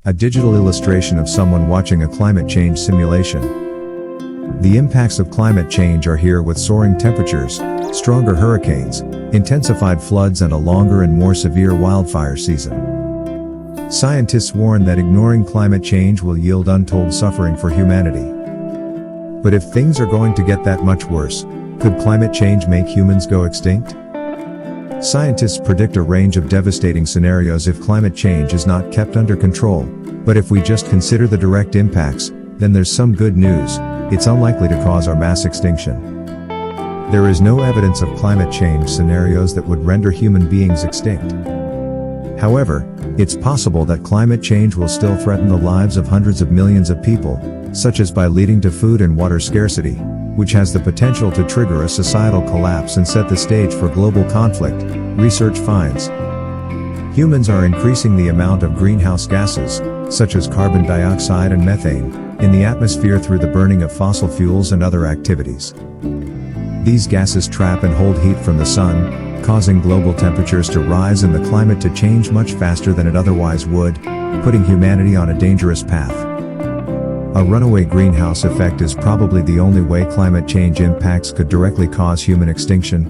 a digital illustration of someone watching a climate change simulation. The impacts of climate change are here with soaring temperatures, stronger hurricanes, intensified floods and a longer and more severe wildfire season. Scientists warn that ignoring climate change will yield untold suffering for humanity. But if things are going to get that much worse, could climate change make humans go extinct? Scientists predict a range of devastating scenarios if climate change is not kept under control, but if we just consider the direct impacts, then there's some good news: it's unlikely to cause our mass extinction. There is no evidence of climate change scenarios that would render human beings extinct. However, it's possible that climate change will still threaten the lives of hundreds of millions of people, such as by leading to food and water scarcity, which has the potential to trigger a societal collapse and set the stage for global conflict, research finds. Humans are increasing the amount of greenhouse gases, such as carbon dioxide and methane, in the atmosphere through the burning of fossil fuels and other activities. These gases trap and hold heat from the sun, causing global temperatures to rise and the climate to change much faster than it otherwise would, putting humanity on a dangerous path. A runaway greenhouse effect is probably the only way climate change impacts could directly cause human extinction.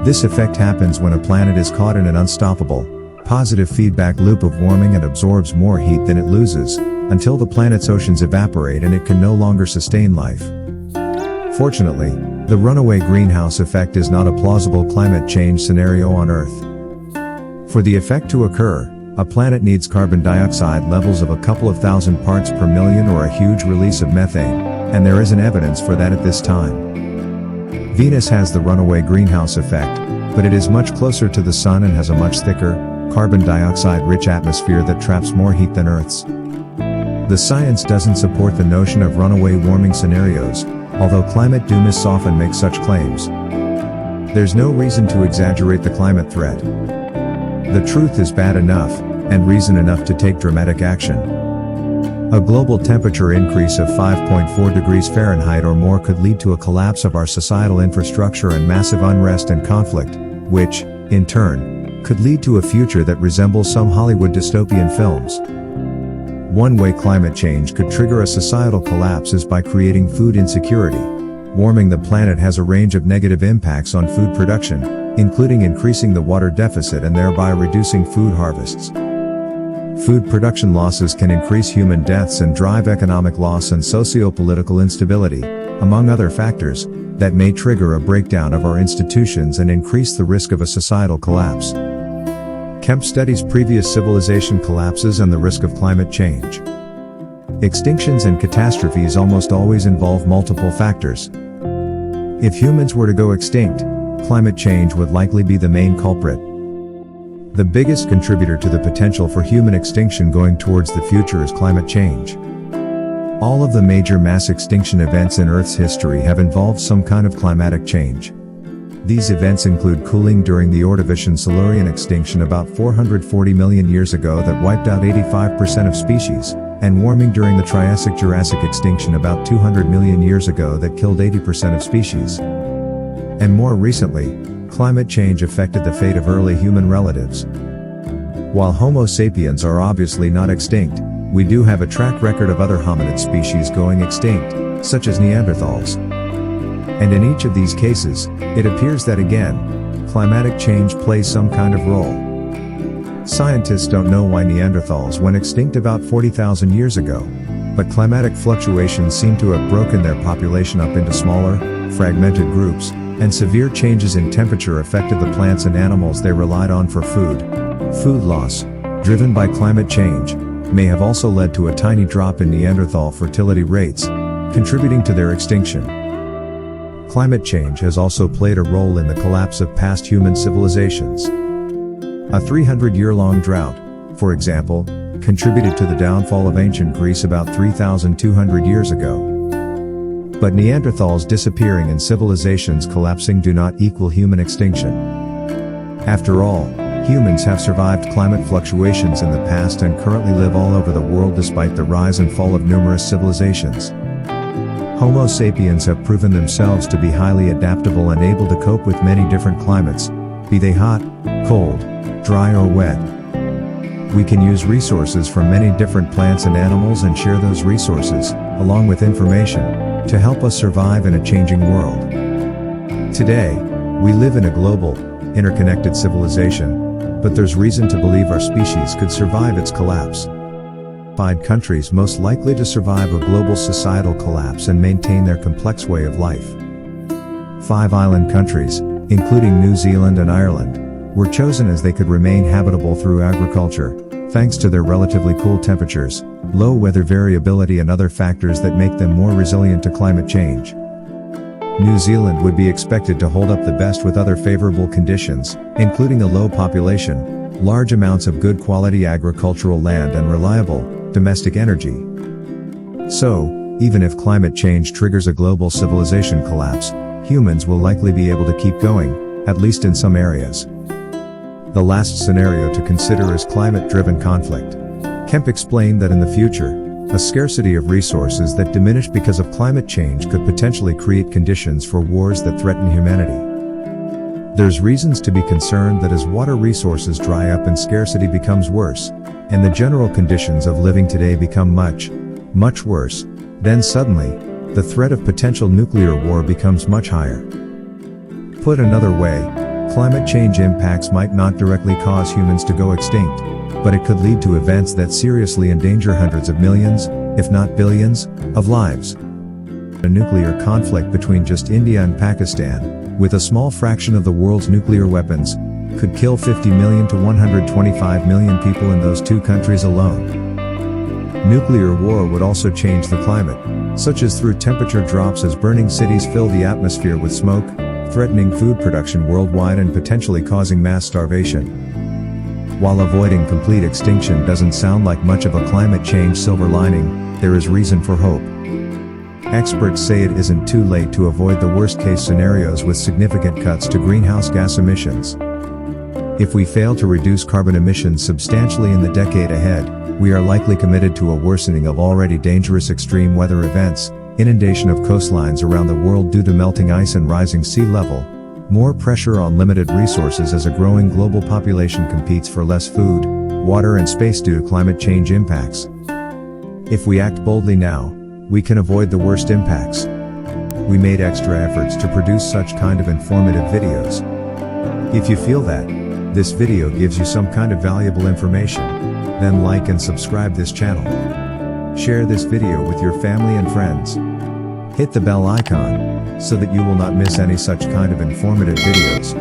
This effect happens when a planet is caught in an unstoppable, positive feedback loop of warming and absorbs more heat than it loses, until the planet's oceans evaporate and it can no longer sustain life. Fortunately, the runaway greenhouse effect is not a plausible climate change scenario on Earth. For the effect to occur, a planet needs carbon dioxide levels of a couple of thousand parts per million or a huge release of methane, and there isn't evidence for that at this time. Venus has the runaway greenhouse effect, but it is much closer to the Sun and has a much thicker, carbon dioxide-rich atmosphere that traps more heat than Earth's. The science doesn't support the notion of runaway warming scenarios, although climate doomists often make such claims. There's no reason to exaggerate the climate threat. The truth is bad enough, and reason enough to take dramatic action. A global temperature increase of 5.4 degrees Fahrenheit or more could lead to a collapse of our societal infrastructure and massive unrest and conflict, which, in turn, could lead to a future that resembles some Hollywood dystopian films. One way climate change could trigger a societal collapse is by creating food insecurity. Warming the planet has a range of negative impacts on food production, including increasing the water deficit and thereby reducing food harvests. Food production losses can increase human deaths and drive economic loss and socio-political instability, among other factors, that may trigger a breakdown of our institutions and increase the risk of a societal collapse. Kemp studies previous civilization collapses and the risk of climate change. Extinctions and catastrophes almost always involve multiple factors. If humans were to go extinct, climate change would likely be the main culprit. The biggest contributor to the potential for human extinction going towards the future is climate change. All of the major mass extinction events in Earth's history have involved some kind of climatic change. These events include cooling during the Ordovician-Silurian extinction about 440 million years ago that wiped out 85% of species, and warming during the Triassic-Jurassic extinction about 200 million years ago that killed 80% of species. And more recently, climate change affected the fate of early human relatives. While Homo sapiens are obviously not extinct, we do have a track record of other hominid species going extinct, such as Neanderthals. And in each of these cases, it appears that again, climatic change plays some kind of role. Scientists don't know why Neanderthals went extinct about 40,000 years ago, but climatic fluctuations seem to have broken their population up into smaller, fragmented groups, and severe changes in temperature affected the plants and animals they relied on for food. Food loss, driven by climate change, may have also led to a tiny drop in Neanderthal fertility rates, contributing to their extinction. Climate change has also played a role in the collapse of past human civilizations. A 300-year-long drought, for example, contributed to the downfall of ancient Greece about 3,200 years ago. But Neanderthals disappearing and civilizations collapsing do not equal human extinction. After all, humans have survived climate fluctuations in the past and currently live all over the world despite the rise and fall of numerous civilizations. Homo sapiens have proven themselves to be highly adaptable and able to cope with many different climates, be they hot, cold, dry or wet. We can use resources from many different plants and animals and share those resources, along with information, to help us survive in a changing world. Today, we live in a global, interconnected civilization, but there's reason to believe our species could survive its collapse. 5 countries most likely to survive a global societal collapse and maintain their complex way of life. 5 island countries, including New Zealand and Ireland, were chosen as they could remain habitable through agriculture, thanks to their relatively cool temperatures, low weather variability and other factors that make them more resilient to climate change. New Zealand would be expected to hold up the best with other favorable conditions, including a low population, large amounts of good quality agricultural land and reliable, domestic energy. So, even if climate change triggers a global civilization collapse, humans will likely be able to keep going, at least in some areas. The last scenario to consider is climate-driven conflict. Kemp explained that in the future, a scarcity of resources that diminish because of climate change could potentially create conditions for wars that threaten humanity. There's reasons to be concerned that as water resources dry up and scarcity becomes worse, and the general conditions of living today become much, much worse, then suddenly, the threat of potential nuclear war becomes much higher. Put another way, climate change impacts might not directly cause humans to go extinct, but it could lead to events that seriously endanger hundreds of millions, if not billions, of lives. A nuclear conflict between just India and Pakistan, with a small fraction of the world's nuclear weapons, could kill 50 million to 125 million people in those 2 countries alone. Nuclear war would also change the climate, such as through temperature drops as burning cities fill the atmosphere with smoke, threatening food production worldwide and potentially causing mass starvation. While avoiding complete extinction doesn't sound like much of a climate change silver lining, there is reason for hope. Experts say it isn't too late to avoid the worst-case scenarios with significant cuts to greenhouse gas emissions. If we fail to reduce carbon emissions substantially in the decade ahead, we are likely committed to a worsening of already dangerous extreme weather events, inundation of coastlines around the world due to melting ice and rising sea level, more pressure on limited resources as a growing global population competes for less food, water and space due to climate change impacts. If we act boldly now, we can avoid the worst impacts. We made extra efforts to produce such kind of informative videos. If you feel that this video gives you some kind of valuable information, then like and subscribe this channel. Share this video with your family and friends. Hit the bell icon, so that you will not miss any such kind of informative videos.